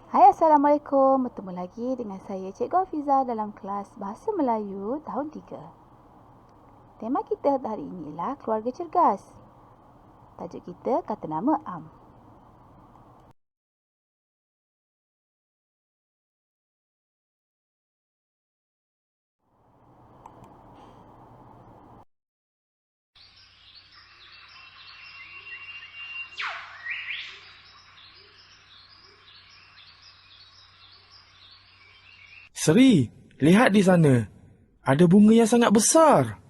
Hai, Assalamualaikum. Bertemu lagi dengan saya Cikgu Hafiza dalam kelas Bahasa Melayu tahun 3. Tema kita hari ini ialah keluarga cergas. Tajuk kita kata nama Am. Seri, lihat di sana. Ada bunga yang sangat besar.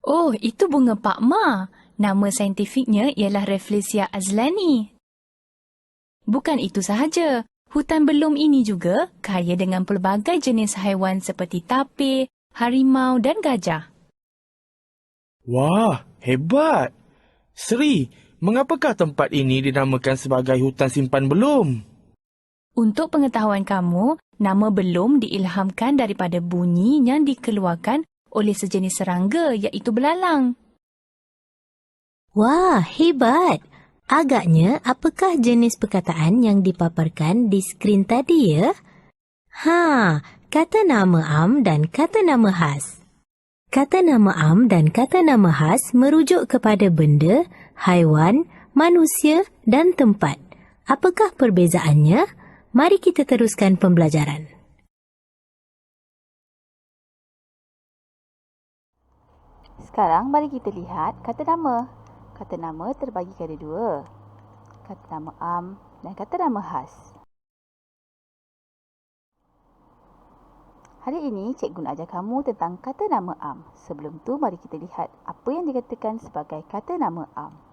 Oh, itu bunga Pak Ma. Nama saintifiknya ialah Rafflesia azlani. Bukan itu sahaja. Hutan belum ini juga kaya dengan pelbagai jenis haiwan seperti tapir, harimau dan gajah. Wah, hebat. Seri, mengapakah tempat ini dinamakan sebagai hutan simpan belum? Untuk pengetahuan kamu, nama belum diilhamkan daripada bunyi yang dikeluarkan oleh sejenis serangga iaitu belalang. Wah, hebat! Agaknya, apakah jenis perkataan yang dipaparkan di skrin tadi ya? Kata nama am dan kata nama khas. Kata nama am dan kata nama khas merujuk kepada benda, haiwan, manusia dan tempat. Apakah perbezaannya? Mari kita teruskan pembelajaran. Sekarang mari kita lihat kata nama. Kata nama terbagi kepada dua. Kata nama Am dan kata nama khas. Hari ini cikgu nak ajar kamu tentang kata nama Am. Sebelum tu mari kita lihat apa yang dikatakan sebagai kata nama Am.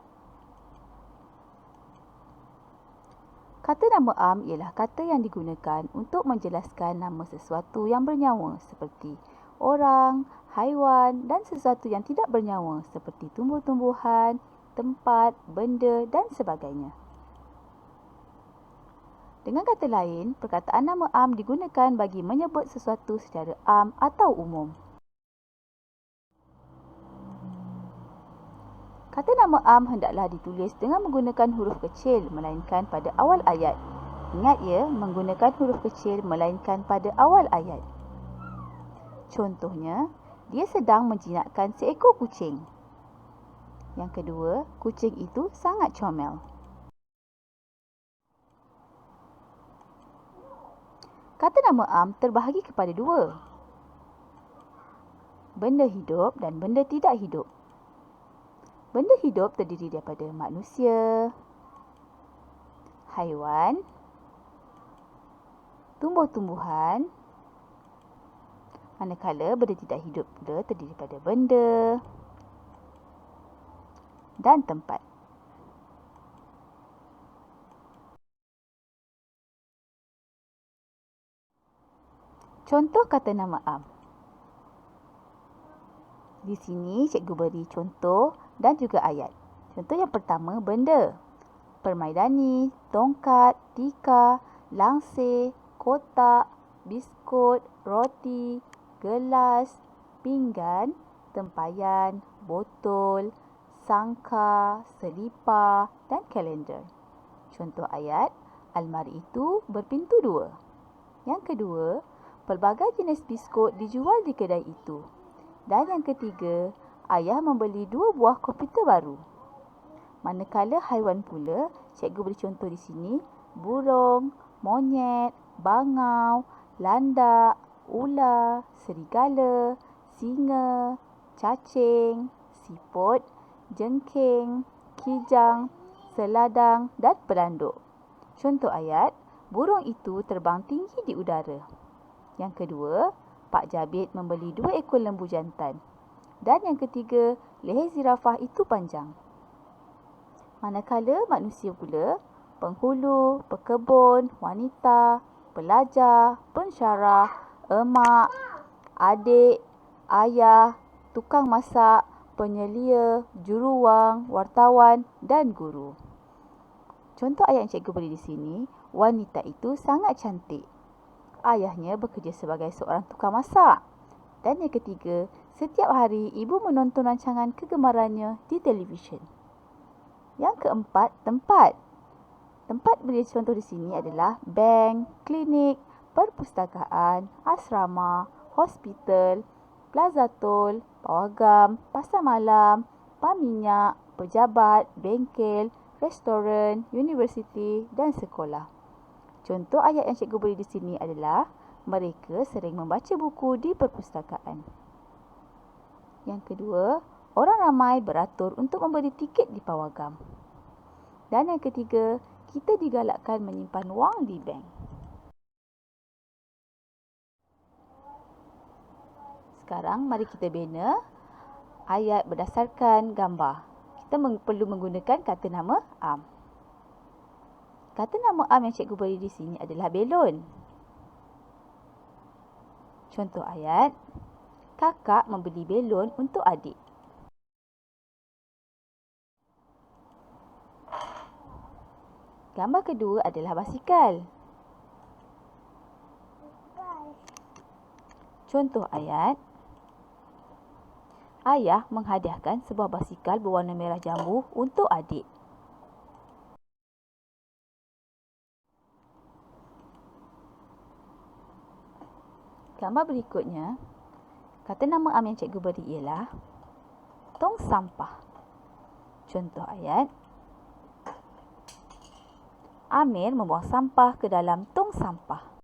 Kata nama Am ialah kata yang digunakan untuk menjelaskan nama sesuatu yang bernyawa seperti orang, haiwan dan sesuatu yang tidak bernyawa seperti tumbuh-tumbuhan, tempat, benda dan sebagainya. Dengan kata lain, perkataan nama Am digunakan bagi menyebut sesuatu secara am atau umum. Kata nama Am hendaklah ditulis dengan menggunakan huruf kecil melainkan pada awal ayat. Ingat ya, menggunakan huruf kecil melainkan pada awal ayat. Contohnya, dia sedang menjinakkan seekor kucing. Yang kedua, kucing itu sangat comel. Kata nama Am terbahagi kepada dua. Benda hidup dan benda tidak hidup. Benda hidup terdiri daripada manusia, haiwan, tumbuh-tumbuhan, manakala benda tidak hidup pula terdiri daripada benda dan tempat. Contoh kata nama Am. Di sini cikgu beri contoh dan juga ayat. Contoh yang pertama, benda. Permaidani, tongkat, tika, langsir, kotak, biskut, roti, gelas, pinggan, tempayan, botol, sangka, selipar dan kalender. Contoh ayat, almari itu berpintu dua. Yang kedua, pelbagai jenis biskut dijual di kedai itu. Dan yang ketiga, ayah membeli 2 buah komputer baru. Manakala haiwan pula, cikgu beri contoh di sini, burung, monyet, bangau, landak, ular, serigala, singa, cacing, siput, jengking, kijang, seladang dan pelanduk. Contoh ayat, burung itu terbang tinggi di udara. Yang kedua, Pak Jabir membeli 2 ekor lembu jantan. Dan yang ketiga, leher zirafah itu panjang. Manakala manusia pula, penghulu, pekebun, wanita, pelajar, pensyarah, emak, adik, ayah, tukang masak, penyelia, juruwang, wartawan dan guru. Contoh ayat yang cikgu beri di sini, wanita itu sangat cantik. Ayahnya bekerja sebagai seorang tukang masak. Dan yang ketiga, setiap hari ibu menonton rancangan kegemarannya di televisyen. Yang keempat, tempat. Tempat beri contoh di sini adalah bank, klinik, perpustakaan, asrama, hospital, plaza tol, pawagam, pasar malam, pam minyak, pejabat, bengkel, restoran, universiti dan sekolah. Contoh ayat yang cikgu beri di sini adalah mereka sering membaca buku di perpustakaan. Yang kedua, orang ramai beratur untuk membeli tiket di pawagam. Dan yang ketiga, kita digalakkan menyimpan wang di bank. Sekarang mari kita bina ayat berdasarkan gambar. Kita perlu menggunakan kata nama am. Kata nama am yang cikgu beri di sini adalah belon. Contoh ayat, kakak membeli belon untuk adik. Gambar kedua adalah basikal. Contoh ayat, ayah menghadiahkan sebuah basikal berwarna merah jambu untuk adik. Gambar berikutnya, kata nama am yang cikgu beri ialah tong sampah. Contoh ayat, Amir membuang sampah ke dalam tong sampah.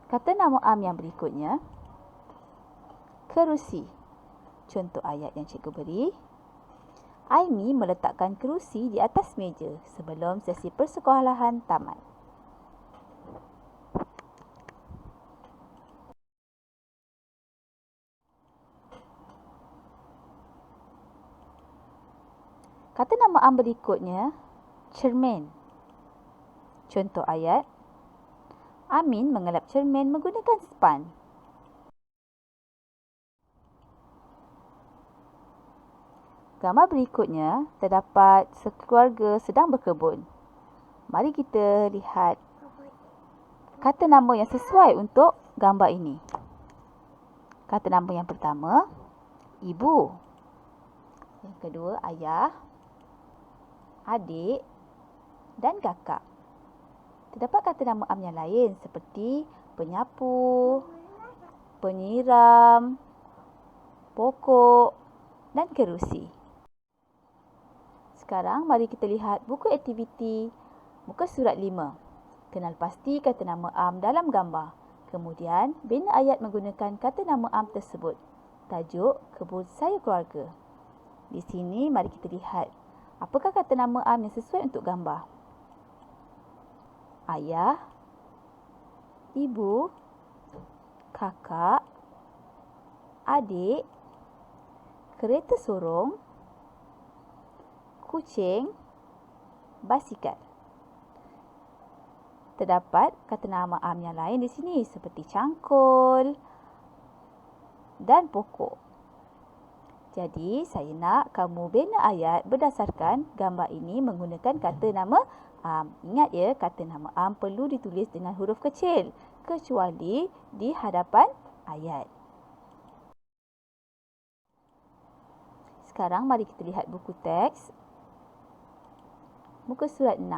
Kata nama am yang berikutnya, kerusi. Contoh ayat yang cikgu beri, Aimi meletakkan kerusi di atas meja sebelum sesi persekolahan tamat. Kata nama am berikutnya, cermin. Contoh ayat, Amin mengelap cermin menggunakan span. Gambar berikutnya, terdapat sekeluarga sedang berkebun. Mari kita lihat kata nama yang sesuai untuk gambar ini. Kata nama yang pertama, ibu. Yang kedua, ayah, adik dan kakak. Terdapat kata nama am yang lain seperti penyapu, penyiram, pokok dan kerusi. Sekarang mari kita lihat buku aktiviti muka surat 5. Kenal pasti kata nama am dalam gambar. Kemudian bina ayat menggunakan kata nama am tersebut. Tajuk kebun saya keluarga. Di sini mari kita lihat apakah kata nama am yang sesuai untuk gambar. Ayah, ibu, kakak, adik, kereta sorong, kucing, basikal. Terdapat kata nama am yang lain di sini seperti cangkul dan pokok. Jadi, saya nak kamu bina ayat berdasarkan gambar ini menggunakan kata nama am. Ingat ya, kata nama am perlu ditulis dengan huruf kecil kecuali di hadapan ayat. Sekarang mari kita lihat buku teks. Muka surat 6.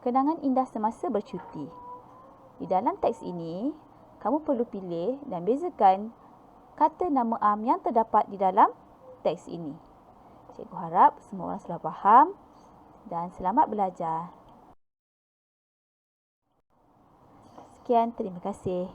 Kenangan indah semasa bercuti. Di dalam teks ini, kamu perlu pilih dan bezakan kata nama am yang terdapat di dalam teks ini. Cikgu harap semua orang sudah faham dan selamat belajar. Sekian, terima kasih.